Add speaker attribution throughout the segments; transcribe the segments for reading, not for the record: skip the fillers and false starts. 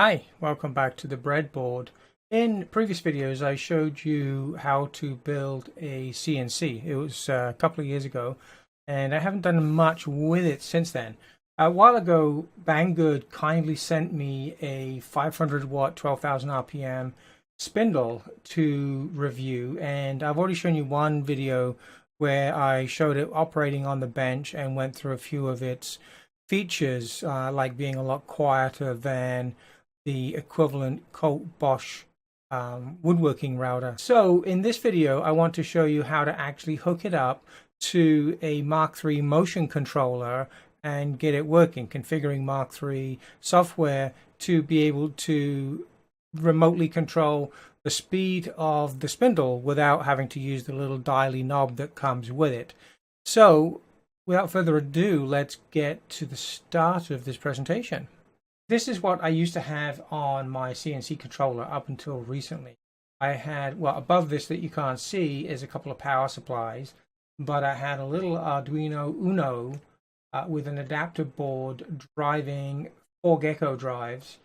Speaker 1: Hi, welcome back to the breadboard. In previous videos, I showed you how to build a CNC. It was a couple of years ago, and I haven't done much with it since then. A while ago, Banggood kindly sent me a 500 watt, 12,000 RPM spindle to review, and I've already shown you one video where I showed it operating on the bench and went through a few of its features, like being a lot quieter than the equivalent Colt Bosch woodworking router. So in this video, I want to show you how to actually hook it up to a Mach3 Motion Controller and get it working, configuring Mach3 software to be able to remotely control the speed of the spindle without having to use the little dialy knob that comes with it. So without further ado, let's get to the start of this presentation. This is what I used to have on my CNC controller up until recently. I had, well, above this that you can't see is a couple of power supplies, but I had a little Arduino Uno with an adapter board driving 4 GCode drives.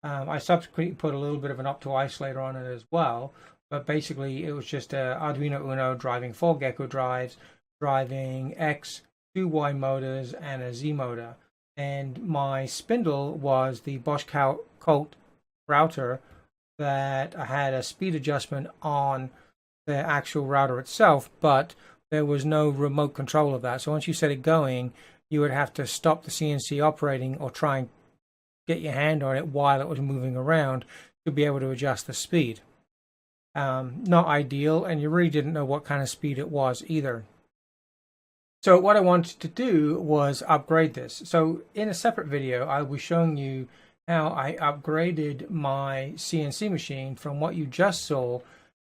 Speaker 1: I subsequently put a little bit of an opto-isolator on it as well, but basically it was just an Arduino Uno driving 4 GCode drives, driving X, 2 Y motors, and a Z motor. And my spindle was the Bosch Colt router that I had a speed adjustment on the actual router itself, but there was no remote control of that. So once you set it going, you would have to stop the CNC operating or try and get your hand on it while it was moving around to be able to adjust the speed. Not ideal, and you really didn't know what kind of speed it was either. So what I wanted to do was upgrade this. So in a separate video, I was showing you how I upgraded my CNC machine from what you just saw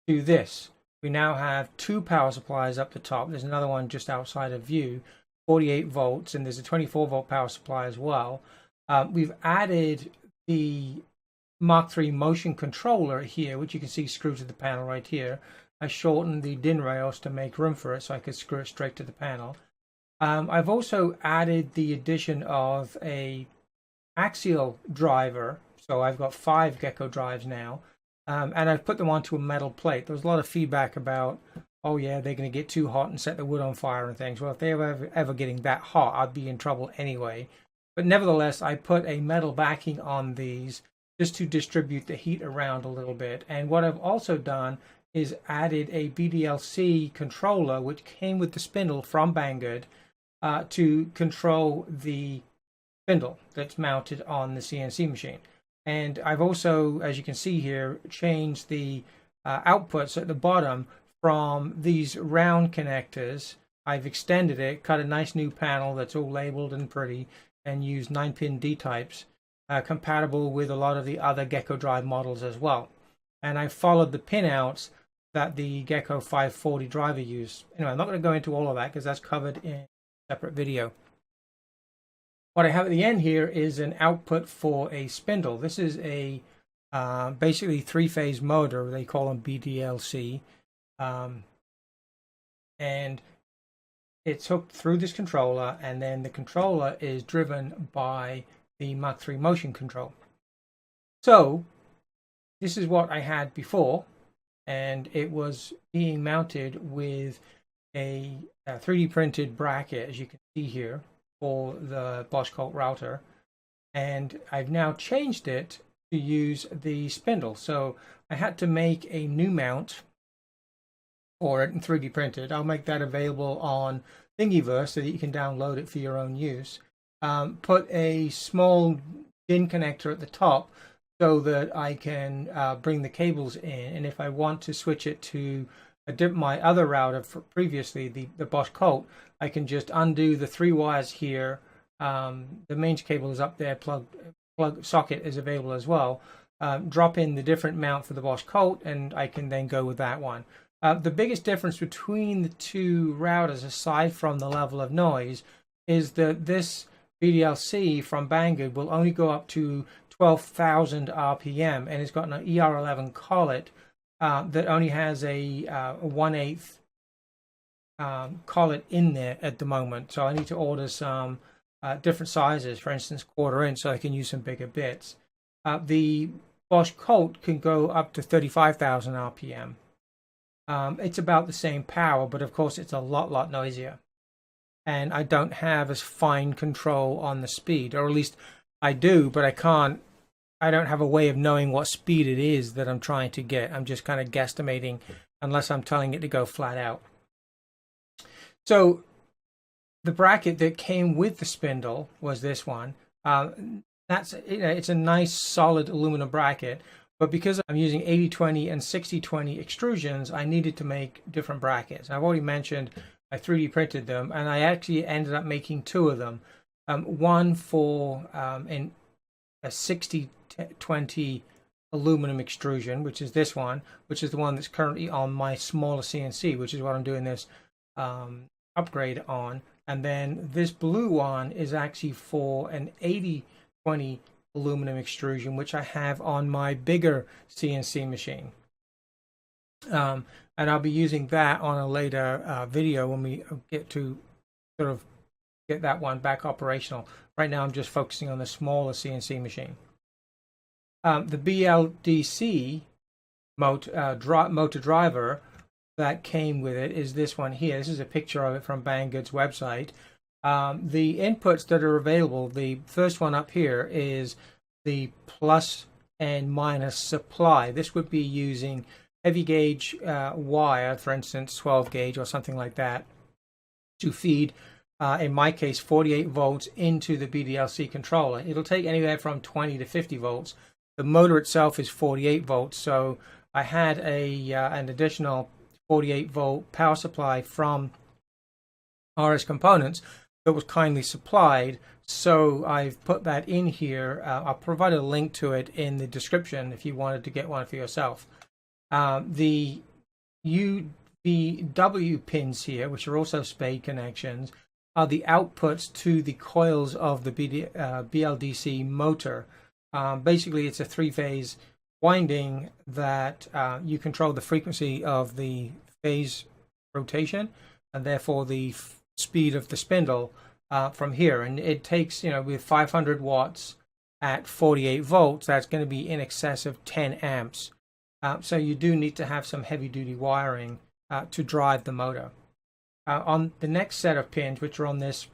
Speaker 1: to this. We now have 2 power supplies up the top. There's another one just outside of view, 48 volts, and there's a 24 volt power supply as well. We've added the Mach3 Motion Controller here, which you can see screwed to the panel right here. I shortened the DIN rails to make room for it so I could screw it straight to the panel. I've also added the addition of a axial driver, so I've got 5 GCode drives now, and I've put them onto a metal plate. There was a lot of feedback about, oh yeah, they're going to get too hot and set the wood on fire and things. Well, if they were ever getting that hot, I'd be in trouble anyway. But nevertheless, I put a metal backing on these just to distribute the heat around a little bit. And what I've also done is added a BDLC controller, which came with the spindle from Banggood, to control the spindle that's mounted on the CNC machine. And I've also, as you can see here, changed the outputs at the bottom from these round connectors. I've extended it, cut a nice new panel that's all labeled and pretty, and used 9-pin D-types, compatible with a lot of the other GCode drive models as well. And I followed the pinouts that the Gecko 540 driver used. Anyway, I'm not going to go into all of that because that's covered in separate video. What I have at the end here is an output for a spindle. This is a basically 3-phase motor. They call them BDLC, and it's hooked through this controller, and then the controller is driven by the Mach3 Motion Control. So this is what I had before, and it was being mounted with a 3D printed bracket, as you can see here, for the Bosch Colt router, and I've now changed it to use the spindle. So I had to make a new mount for it and 3D printed. I'll make that available on Thingiverse so that you can download it for your own use. Put a small DIN connector at the top so that I can bring the cables in, and if I want to switch it to my other router for previously, the Bosch Colt, I can just undo the 3 wires here. The mains cable is up there, plug socket is available as well. Drop in the different mount for the Bosch Colt, and I can then go with that one. The biggest difference between the 2 routers, aside from the level of noise, is that this BDLC from Banggood will only go up to 12,000 RPM, and it's got an ER11 collet that only has a 1/8 collet in there at the moment. So I need to order some different sizes, for instance 1/4 inch, so I can use some bigger bits. The Bosch Colt can go up to 35,000 RPM. It's about the same power, but of course it's a lot noisier. And I don't have as fine control on the speed, or at least I do, but I don't have a way of knowing what speed it is that I'm trying to get. I'm just kind of guesstimating unless I'm telling it to go flat out. So the bracket that came with the spindle was this one. It's a nice solid aluminum bracket, but because I'm using 80-20 and 60-20 extrusions, I needed to make different brackets. I've already mentioned I 3D printed them, and I actually ended up making two of them. One for in a 60-20 aluminum extrusion, which is this one, which is the one that's currently on my smaller CNC, which is what I'm doing this upgrade on. And then this blue one is actually for an 80-20 aluminum extrusion, which I have on my bigger CNC machine. And I'll be using that on a later video when we get to sort of get that one back operational. Right now I'm just focusing on the smaller CNC machine. The BLDC motor driver that came with it is this one here. This is a picture of it from Banggood's website. The inputs that are available, the first one up here is the plus and minus supply. This would be using heavy gauge wire, for instance 12 gauge or something like that, to feed in my case 48 volts into the BDLC controller. It'll take anywhere from 20 to 50 volts. The motor itself is 48 volts, so I had an additional 48 volt power supply from RS Components that was kindly supplied, so I've put that in here. I'll provide a link to it in the description if you wanted to get one for yourself. The UVW pins here, which are also spade connections, are the outputs to the coils of the BLDC motor. Basically, it's a three-phase winding that you control the frequency of the phase rotation and therefore the speed of the spindle from here. And it takes, with 500 watts at 48 volts, that's going to be in excess of 10 amps. So you do need to have some heavy-duty wiring to drive the motor. On the next set of pins, which are on this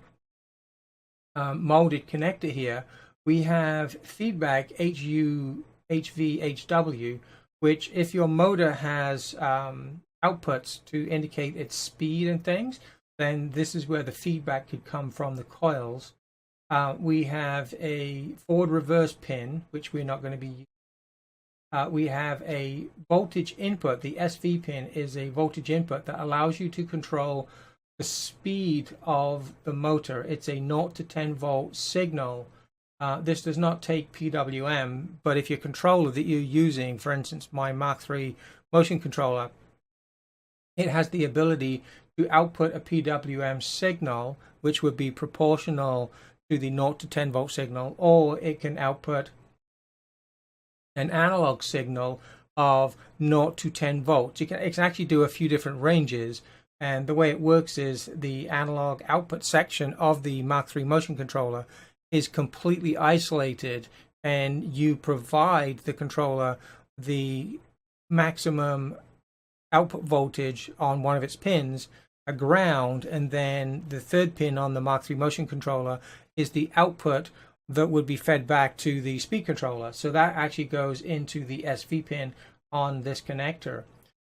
Speaker 1: molded connector here, we have feedback HV, HW, which if your motor has outputs to indicate its speed and things, then this is where the feedback could come from the coils. We have a forward reverse pin, which we're not going to be using. We have a voltage input. The SV pin is a voltage input that allows you to control the speed of the motor. It's a 0 to 10 volt signal. This does not take PWM, but if your controller that you're using, for instance, my Mach3 Motion Controller, it has the ability to output a PWM signal, which would be proportional to the 0 to 10 volt signal, or it can output an analog signal of 0 to 10 volts. It can actually do a few different ranges, and the way it works is the analog output section of the Mach3 Motion Controller is completely isolated, and you provide the controller the maximum output voltage on one of its pins, a ground, and then the third pin on the Mach3 Motion Controller is the output that would be fed back to the speed controller. So that actually goes into the SV pin on this connector.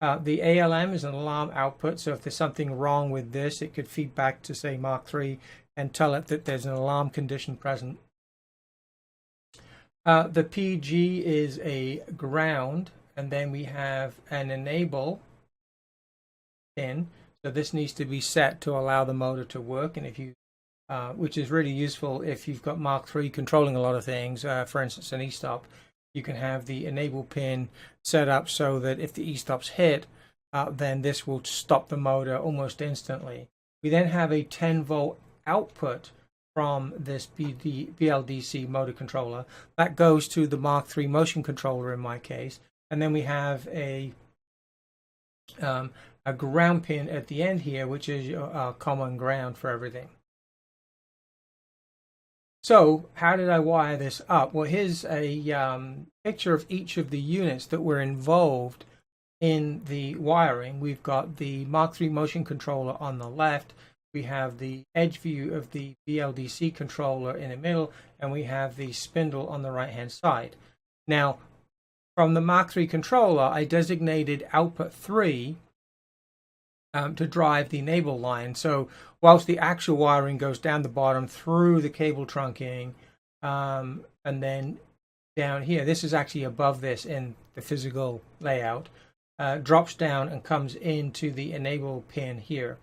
Speaker 1: The ALM is an alarm output, so if there's something wrong with this, it could feed back to, say, Mach3 and tell it that there's an alarm condition present. The PG is a ground, and then we have an enable pin. So this needs to be set to allow the motor to work, and if you, which is really useful if you've got Mach3 controlling a lot of things. For instance, an e-stop, you can have the enable pin set up so that if the e-stops hit, then this will stop the motor almost instantly. We then have a 10 volt output from this BLDC motor controller that goes to the Mach3 Motion Controller in my case, and then we have a ground pin at the end here, which is a common ground for everything. So how did I wire this up? Well, here's a picture of each of the units that were involved in the wiring. We've got the Mach3 Motion Controller on the left, we have the edge view of the BLDC controller in the middle, and we have the spindle on the right hand side. Now, from the Mach3 controller, I designated output 3 to drive the enable line. So whilst the actual wiring goes down the bottom through the cable trunking, and then down here, this is actually above this in the physical layout, drops down and comes into the enable pin here.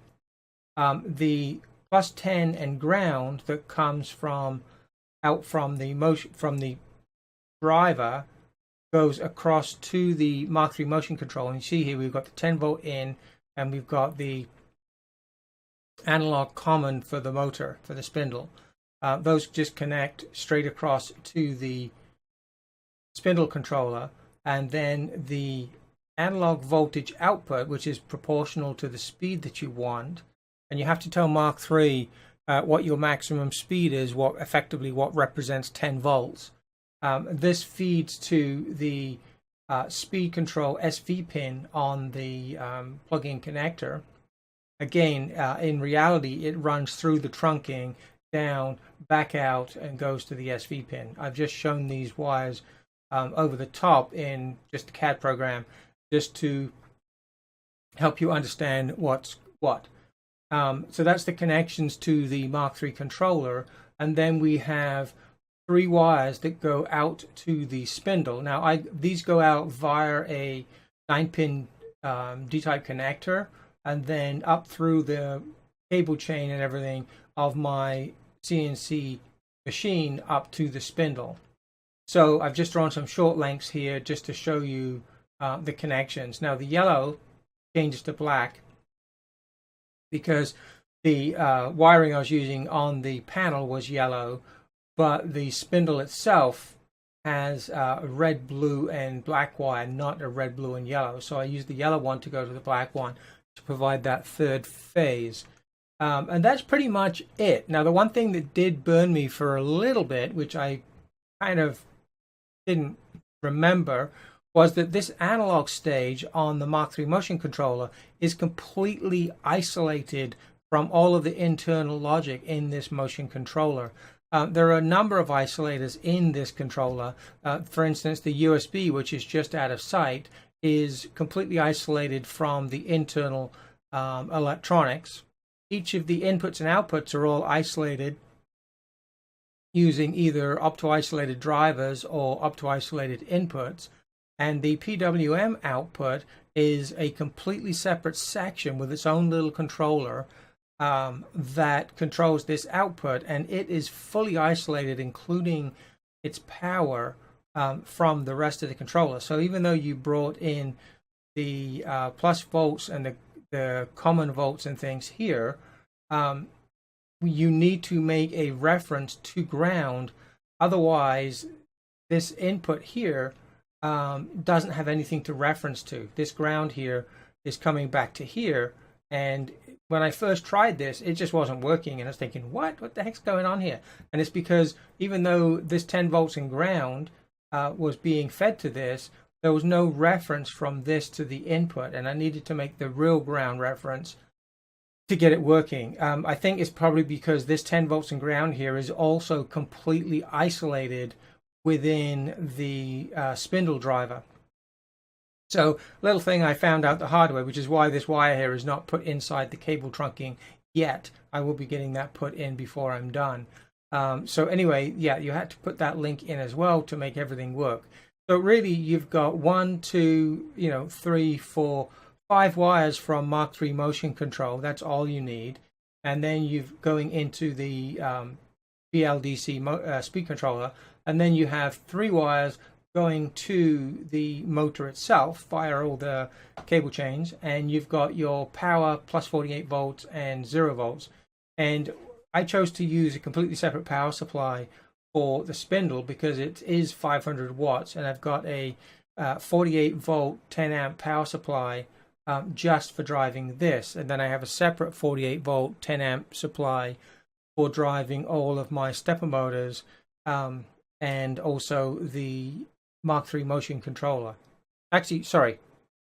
Speaker 1: The plus 10 and ground that comes out from the driver goes across to the Mach3 motion control. And you see here we've got the 10 volt in, and we've got the analog common for the motor, for the spindle. Those just connect straight across to the spindle controller, and then the analog voltage output, which is proportional to the speed that you want, and you have to tell Mach3 what your maximum speed is, effectively what represents 10 volts. This feeds to the speed control SV pin on the plug-in connector. Again, in reality, it runs through the trunking, down, back out, and goes to the SV pin. I've just shown these wires over the top in just the CAD program, just to help you understand what's what. So that's the connections to the Mach3 controller, and then we have 3 wires that go out to the spindle. Now these go out via a 9-pin D-type connector, and then up through the cable chain and everything of my CNC machine up to the spindle. So I've just drawn some short lengths here just to show you the connections. Now the yellow changes to black because the wiring I was using on the panel was yellow, but the spindle itself has a red, blue, and black wire, not a red, blue, and yellow. So I used the yellow one to go to the black one to provide that third phase. And that's pretty much it. Now, the one thing that did burn me for a little bit, which I kind of didn't remember, was that this analog stage on the Mach3 motion controller is completely isolated from all of the internal logic in this motion controller. There are a number of isolators in this controller. For instance, the USB, which is just out of sight, is completely isolated from the internal electronics. Each of the inputs and outputs are all isolated using either opto-isolated drivers or opto-isolated inputs. And the PWM output is a completely separate section with its own little controller that controls this output, and it is fully isolated, including its power, from the rest of the controller. So even though you brought in the plus volts and the common volts and things here, you need to make a reference to ground. Otherwise, this input here doesn't have anything to reference to. This ground here is coming back to here, and when I first tried this, it just wasn't working, and I was thinking, what the heck's going on here? And it's because even though this 10 volts in ground was being fed to this, there was no reference from this to the input, and I needed to make the real ground reference to get it working. I think it's probably because this 10 volts in ground here is also completely isolated within the spindle driver. So, little thing I found out the hard way, which is why this wire here is not put inside the cable trunking yet. I will be getting that put in before I'm done. So anyway, yeah, you had to put that link in as well to make everything work. So really, you've got 1, 2, 3, 4, 5 wires from Mach3 Motion Control. That's all you need. And then you're going into the BLDC speed controller, and then you have 3 wires going to the motor itself via all the cable chains, and you've got your power plus 48 volts and 0 volts. And I chose to use a completely separate power supply for the spindle because it is 500 watts, and I've got a 48 volt 10 amp power supply just for driving this, and then I have a separate 48 volt 10 amp supply for driving all of my stepper motors, and also the Mach3 Motion Controller. Actually, sorry,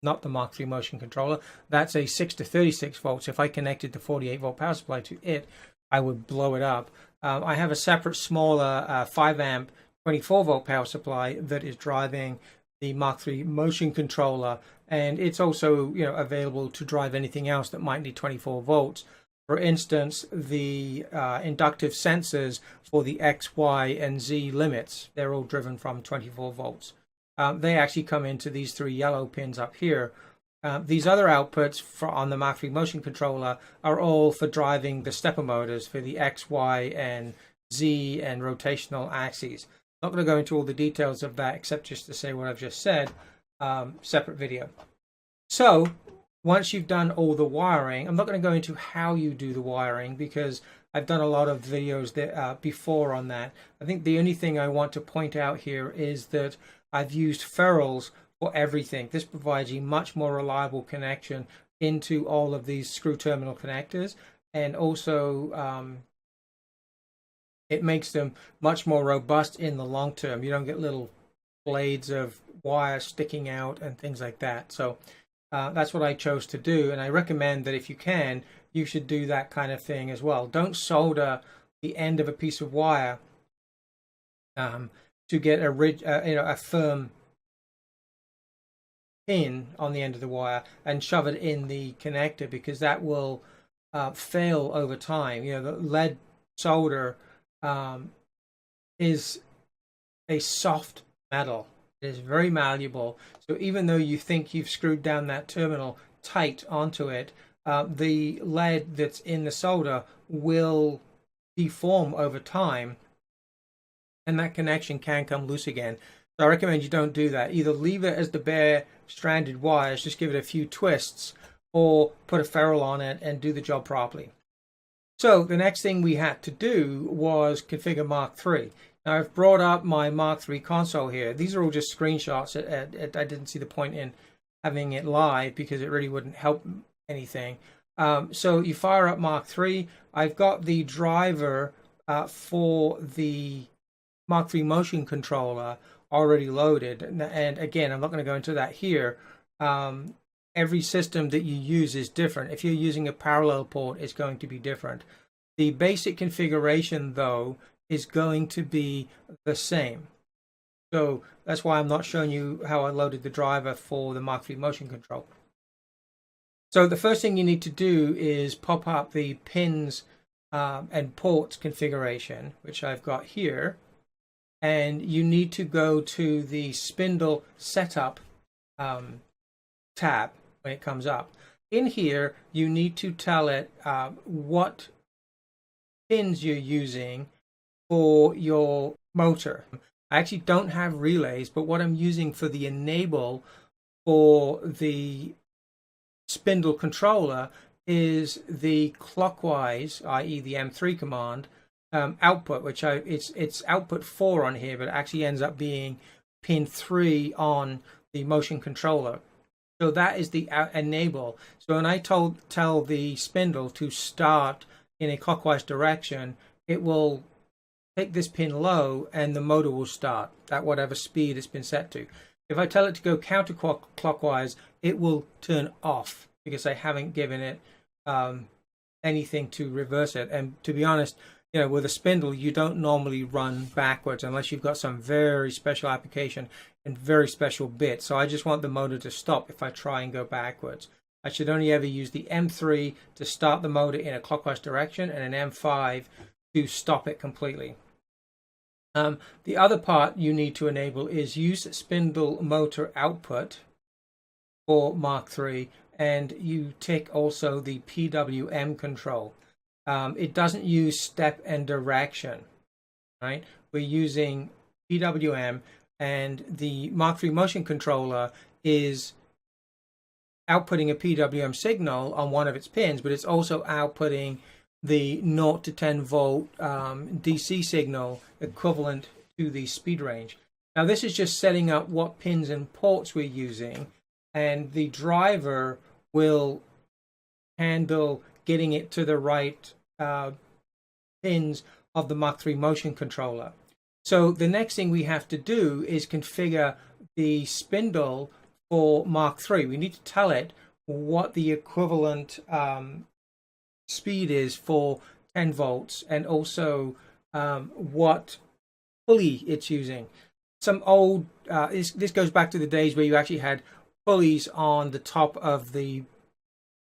Speaker 1: not the Mach3 Motion Controller. That's a 6 to 36 volts. If I connected the 48 volt power supply to it, I would blow it up. I have a separate smaller 5 amp 24 volt power supply that is driving the Mach3 Motion Controller, and it's also available to drive anything else that might need 24 volts. For instance, the inductive sensors for the X, Y, and Z limits, they're all driven from 24 volts. They actually come into these 3 yellow pins up here. These other outputs on the Mach3 Motion Controller are all for driving the stepper motors for the X, Y, and Z and rotational axes. I'm not going to go into all the details of that except just to say what I've just said. Separate video. So once you've done all the wiring, I'm not going to go into how you do the wiring because I've done a lot of videos that, before on that. I think the only thing I want to point out here is that I've used ferrules for everything. This provides a much more reliable connection into all of these screw terminal connectors, and also it makes them much more robust in the long term. You don't get little blades of wire sticking out and things like that. So that's what I chose to do, and I recommend that if you can, you should do that kind of thing as well. Don't solder the end of a piece of wire to get a firm pin on the end of the wire and shove it in the connector, because that will fail over time. The lead solder is a soft metal. It is very malleable. So even though you think you've screwed down that terminal tight onto it, the lead that's in the solder will deform over time, and that connection can come loose again. So I recommend you don't do that. Either leave it as the bare stranded wires, just give it a few twists, or put a ferrule on it and do the job properly. So the next thing we had to do was configure Mach3. Now I've brought up my Mach3 console here. These are all just screenshots. I didn't see the point in having it live because it really wouldn't help anything. So you fire up Mach3. I've got the driver for the Mach3 Motion Controller already loaded. And again, I'm not going to go into that here. Every system that you use is different. If you're using a parallel port, it's going to be different. The basic configuration, though, is going to be the same. So that's why I'm not showing you how I loaded the driver for the Mach3 Motion Controller. So the first thing you need to do is pop up the pins and ports configuration, which I've got here. And you need to go to the Spindle Setup tab when it comes up. In here, you need to tell it what pins you're using for your motor. I actually don't have relays, but what I'm using for the enable for the spindle controller is the clockwise, i.e. the M3 command, output, which it's output 4 on here, but it actually ends up being pin 3 on the motion controller. So that is the enable. So when I tell the spindle to start in a clockwise direction, it will take this pin low and the motor will start at whatever speed it's been set to. If I tell it to go counterclockwise, it will turn off because I haven't given it anything to reverse it. And to be honest, with a spindle, you don't normally run backwards unless you've got some very special application and very special bit. So I just want the motor to stop if I try and go backwards. I should only ever use the M3 to start the motor in a clockwise direction and an M5 to stop it completely. The other part you need to enable is use spindle motor output for Mach3, and you tick also the PWM control. It doesn't use step and direction, right? We're using PWM, and the Mach3 Motion Controller is outputting a PWM signal on one of its pins, but it's also outputting the 0 to 10 volt DC signal equivalent to the speed range. Now this is just setting up what pins and ports we're using, and the driver will handle getting it to the right pins of the Mach3 Motion Controller. So the next thing we have to do is configure the spindle for Mach3. We need to tell it what the equivalent speed is for 10 volts and also what pulley it's using. Some old, this goes back to the days where you actually had pulleys on the top of the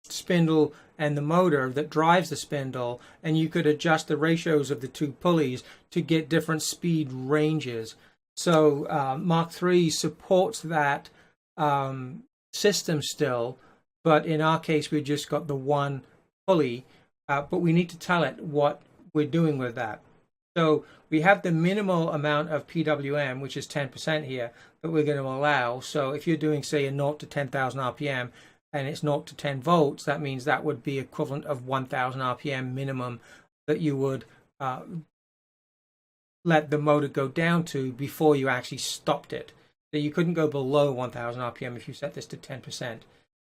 Speaker 1: spindle and the motor that drives the spindle, and you could adjust the ratios of the two pulleys to get different speed ranges. So Mach3 supports that system still, but in our case we just got the one pulley, but we need to tell it what we're doing with that. So we have the minimal amount of PWM, which is 10% here, that we're going to allow. So if you're doing, say, a 0 to 10,000 RPM and it's 0 to 10 volts, that means that would be equivalent of 1,000 RPM minimum that you would let the motor go down to before you actually stopped it. So you couldn't go below 1,000 RPM if you set this to 10%.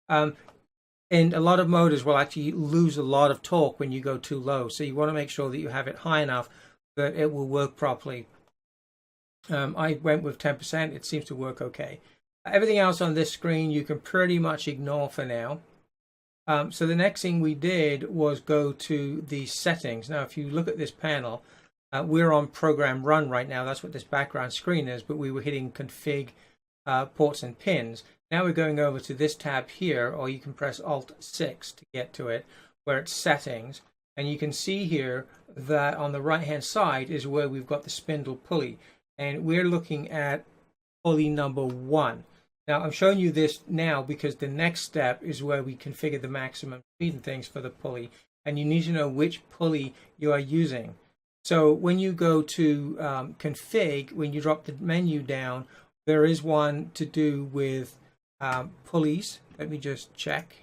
Speaker 1: And a lot of motors will actually lose a lot of torque when you go too low. So you want to make sure that you have it high enough that it will work properly. I went with 10%. It seems to work okay. Everything else on this screen you can pretty much ignore for now. So the next thing we did was go to the settings. Now, if you look at this panel, we're on program run right now. That's what this background screen is, but we were hitting config ports and pins. Now we're going over to this tab here, or you can press Alt-6 to get to it, where it's settings. And you can see here that on the right hand side is where we've got the spindle pulley, and we're looking at pulley number 1. Now I'm showing you this now because the next step is where we configure the maximum speed and things for the pulley, and you need to know which pulley you are using. So when you go to config, when you drop the menu down, there is one to do with pulleys. Let me just check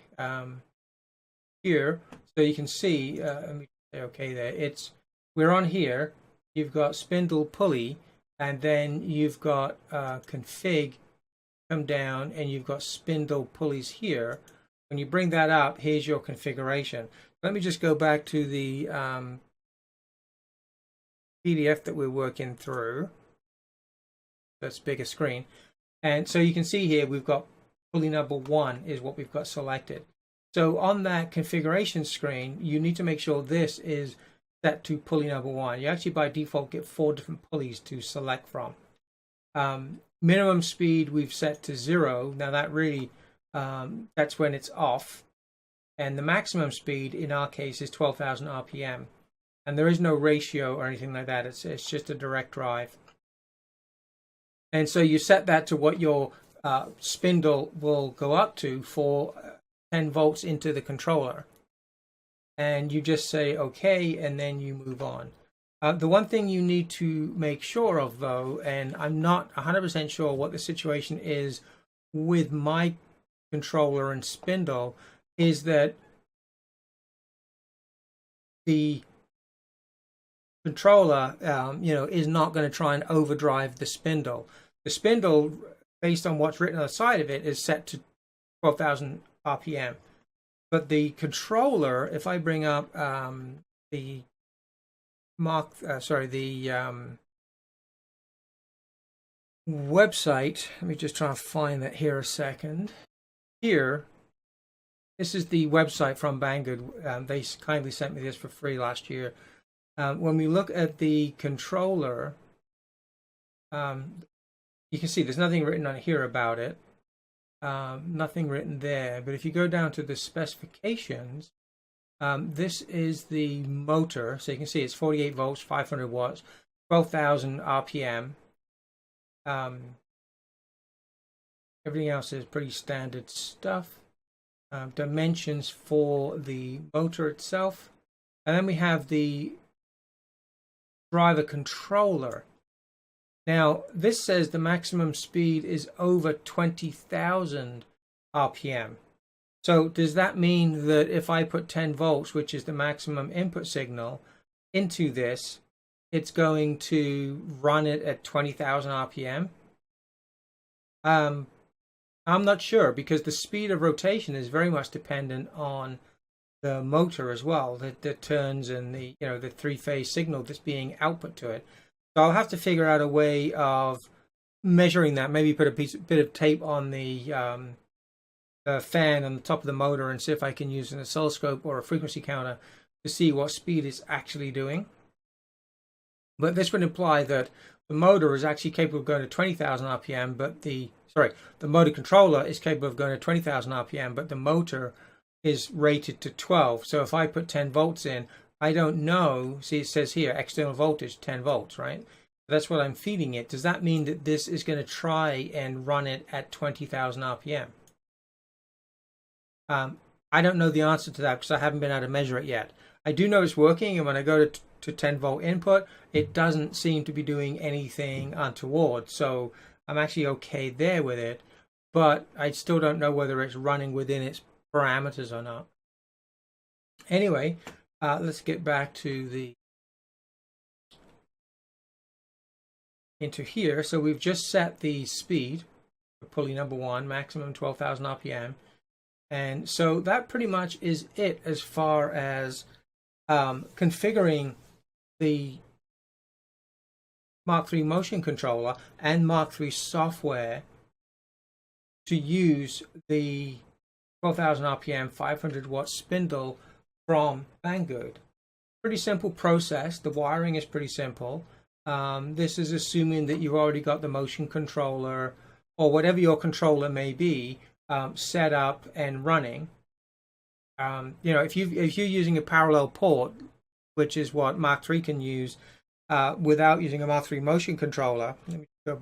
Speaker 1: here, so you can see. Let me say okay there. We're on here. You've got spindle pulley, and then you've got config. Come down, and you've got spindle pulleys here. When you bring that up, here's your configuration. Let me just go back to the PDF that we're working through. That's bigger screen, and so you can see here we've got pulley number 1 is what we've got selected. So on that configuration screen, you need to make sure this is set to pulley number 1. You actually by default get 4 different pulleys to select from. Minimum speed we've set to 0. Now that really that's when it's off, and the maximum speed in our case is 12,000 RPM, and there is no ratio or anything like that. It's just a direct drive. And so you set that to what your spindle will go up to for 10 volts into the controller. And you just say OK, and then you move on. The one thing you need to make sure of, though, and I'm not 100% sure what the situation is with my controller and spindle, is that the controller is not going to try and overdrive the spindle. The spindle, based on what's written on the side of it, is set to 12,000 RPM. But the controller, if I bring up the website, let me just try and find that here a second. Here, this is the website from Banggood. They kindly sent me this for free last year. When we look at the controller, you can see there's nothing written on here about it. Nothing written there. But if you go down to the specifications, this is the motor. So you can see it's 48 volts, 500 watts, 12,000 RPM. Everything else is pretty standard stuff. Dimensions for the motor itself. And then we have the driver controller. Now, this says the maximum speed is over 20,000 RPM. So does that mean that if I put 10 volts, which is the maximum input signal, into this, it's going to run it at 20,000 RPM? I'm not sure, because the speed of rotation is very much dependent on the motor as well that turns, and the the three-phase signal that's being output to it. So I'll have to figure out a way of measuring that. Maybe put a bit of tape on the fan on the top of the motor and see if I can use an oscilloscope or a frequency counter to see what speed it's actually doing. But this would imply that the motor is actually capable of going to 20,000 RPM, but the motor controller is capable of going to 20,000 RPM, but the motor is rated to 12. So if I put 10 volts in, I don't know. See, it says here external voltage 10 volts, right? That's what I'm feeding it. Does that mean that this is going to try and run it at 20,000 RPM? I don't know the answer to that because I haven't been able to measure it yet. I do know it's working, and when I go to 10 volt input, it doesn't seem to be doing anything untoward. So I'm actually okay there with it, but I still don't know whether it's running within its parameters or not. Anyway, let's get back to into here. So we've just set the speed for pulley number 1, maximum 12,000 RPM. And so that pretty much is it as far as configuring the Mach3 Motion Controller and Mach3 software to use the 12,000 RPM 500 watt spindle from Banggood. Pretty simple process. The wiring is pretty simple. This is assuming that you've already got the motion controller or whatever your controller may be set up and running. If you're using a parallel port, which is what Mach3 can use without using a Mach3 motion controller. Let me go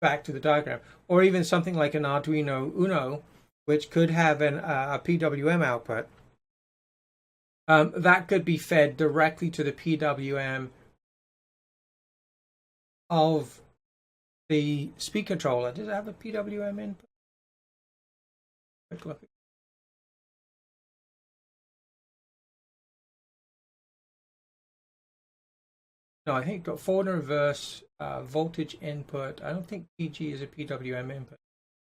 Speaker 1: back to the diagram, or even something like an Arduino Uno, which could have a PWM output. That could be fed directly to the PWM of the speed controller. Does it have a PWM input? Quick look. No, I think it's got forward and reverse voltage input. I don't think PG is a PWM input.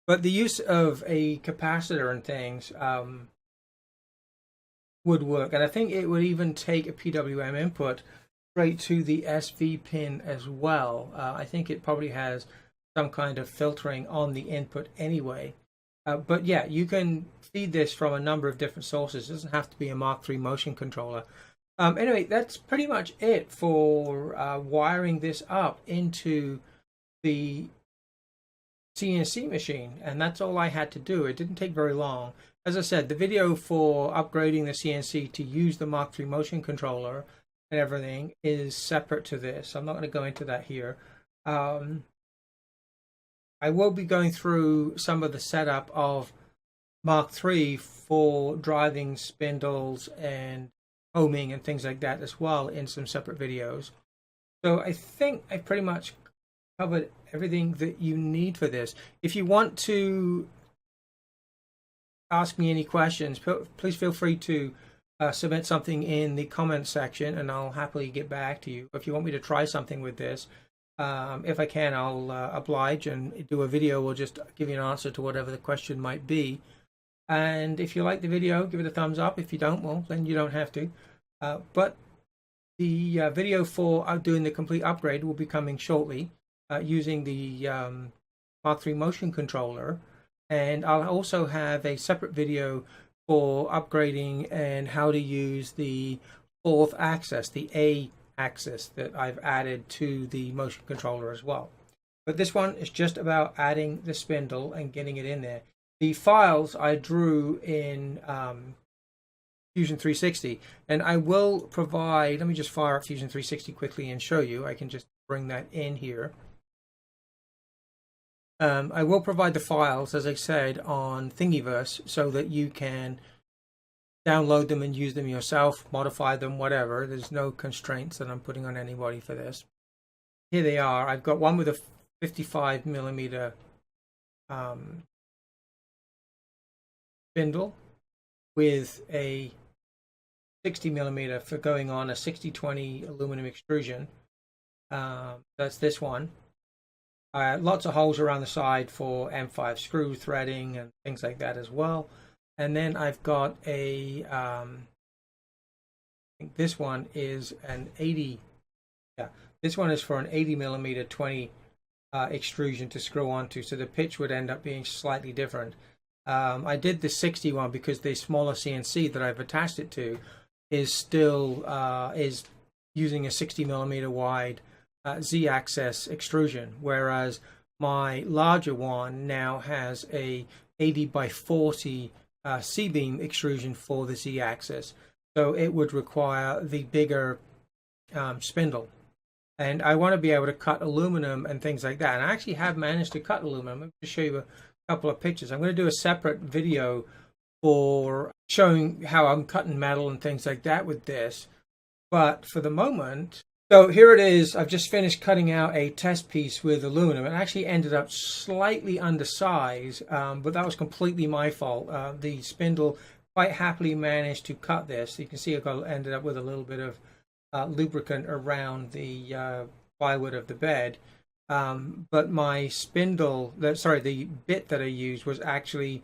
Speaker 1: But the use of a capacitor and things would work. And I think it would even take a PWM input straight to the SV pin as well. I think it probably has some kind of filtering on the input anyway. But yeah, you can feed this from a number of different sources. It doesn't have to be a Mach3 motion controller. Anyway, that's pretty much it for wiring this up into the CNC machine, and that's all I had to do. It didn't take very long. As I said, the video for upgrading the CNC to use the Mach3 motion controller and everything is separate to this. I'm not going to go into that here. I will be going through some of the setup of Mach3 for driving spindles and homing and things like that as well in some separate videos. So I think I pretty much covered everything that you need for this. If you want to ask me any questions, please feel free to submit something in the comment section and I'll happily get back to you. If you want me to try something with this, if I can, I'll oblige and do a video or just give you an answer to whatever the question might be. And if you like the video, give it a thumbs up. If you don't, well, then you don't have to. But the video for doing the complete upgrade will be coming shortly using the Mach3 motion controller. And I'll also have a separate video for upgrading and how to use the fourth axis, the A axis that I've added to the motion controller as well. But this one is just about adding the spindle and getting it in there. The files I drew in Fusion 360, and I will provide, let me just fire up Fusion 360 quickly and show you. I can just bring that in here. I will provide the files, as I said, on Thingiverse so that you can download them and use them yourself, modify them, whatever. There's no constraints that I'm putting on anybody for this. Here they are. I've got one with a 55 millimeter spindle with a 60 millimeter for going on a 6020 aluminum extrusion. That's this one. Lots of holes around the side for M5 screw threading and things like that as well. And then I've got a think this one is an 80. Yeah, this one is for an 80mm 20 extrusion to screw onto, so the pitch would end up being slightly different. I did the 60 one because the smaller CNC that I've attached it to is still is using a 60mm wide Z-axis extrusion, whereas my larger one now has a 80x40 C-beam extrusion for the Z-axis, so it would require the bigger spindle. And I want to be able to cut aluminum and things like that. And I actually have managed to cut aluminum. Let me just show you a couple of pictures. I'm going to do a separate video for showing how I'm cutting metal and things like that with this. But for the moment, so here it is. I've just finished cutting out a test piece with aluminum. It actually ended up slightly undersized, but that was completely my fault. The spindle quite happily managed to cut this. You can see I ended up with a little bit of lubricant around the plywood of the bed, but my spindle, the bit that I used was actually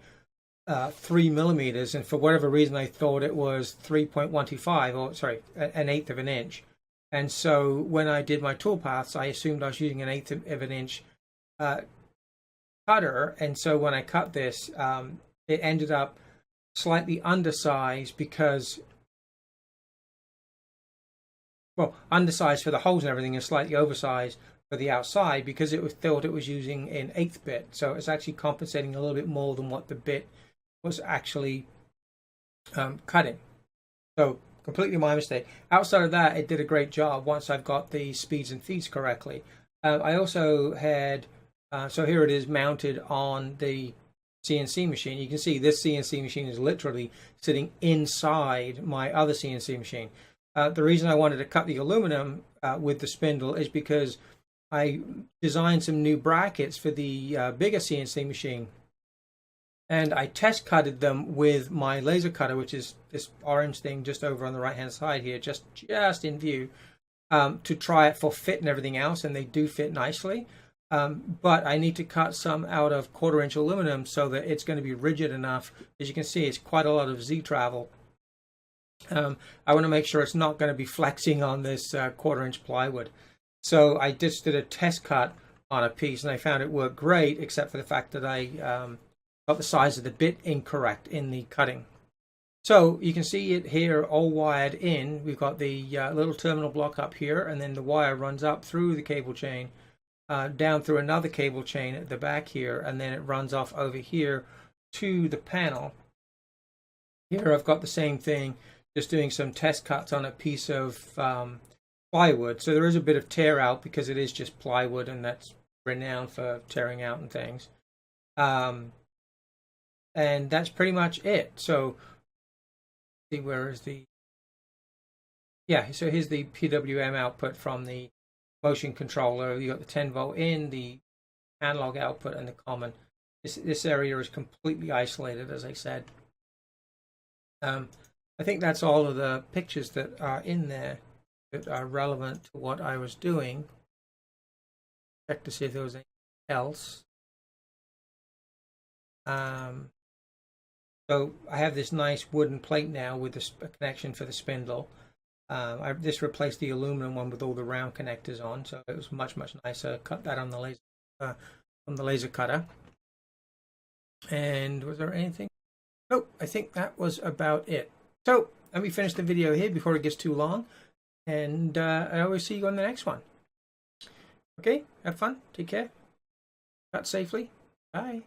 Speaker 1: 3mm, and for whatever reason I thought it was 3.125, or sorry, an eighth of an inch. And so when I did my toolpaths, I assumed I was using an eighth of an inch cutter, and so when I cut this, it ended up slightly undersized because, well, undersized for the holes and everything, and slightly oversized for the outside because it was thought it was using an eighth bit. So it's actually compensating a little bit more than what the bit was actually cutting. So completely my mistake. Outside of that, it did a great job once I've got the speeds and feeds correctly. I also had, so here it is mounted on the CNC machine. You can see this CNC machine is literally sitting inside my other CNC machine. The reason I wanted to cut the aluminum with the spindle is because I designed some new brackets for the bigger CNC machine, and I test cutted them with my laser cutter, which is this orange thing just over on the right hand side here, just in view, to try it for fit and everything else, and they do fit nicely. But I need to cut some out of 1/4-inch aluminum so that it's going to be rigid enough. As you can see, it's quite a lot of Z travel. I want to make sure it's not going to be flexing on this 1/4-inch plywood. So I just did a test cut on a piece, and I found it worked great, except for the fact that I got the size of the bit incorrect in the cutting. So you can see it here all wired in. We've got the little terminal block up here, and then the wire runs up through the cable chain, down through another cable chain at the back here, and then it runs off over here to the panel. Here I've got the same thing, just doing some test cuts on a piece of plywood. So there is a bit of tear out because it is just plywood, and that's renowned for tearing out and things. And that's pretty much it. So see, where is the, yeah, so here's the PWM output from the motion controller. You got the 10-volt in, the analog output, and the common. This area is completely isolated, as I said. I think that's all of the pictures that are in there that are relevant to what I was doing. Check to see if there was anything else. So I have this nice wooden plate now with a connection for the spindle. I just replaced the aluminum one with all the round connectors on, so it was much nicer. Cut that on the laser cutter. And was there anything? Nope, I think that was about it. So let me finish the video here before it gets too long, and I always see you on the next one. Okay, have fun, take care, cut safely, bye.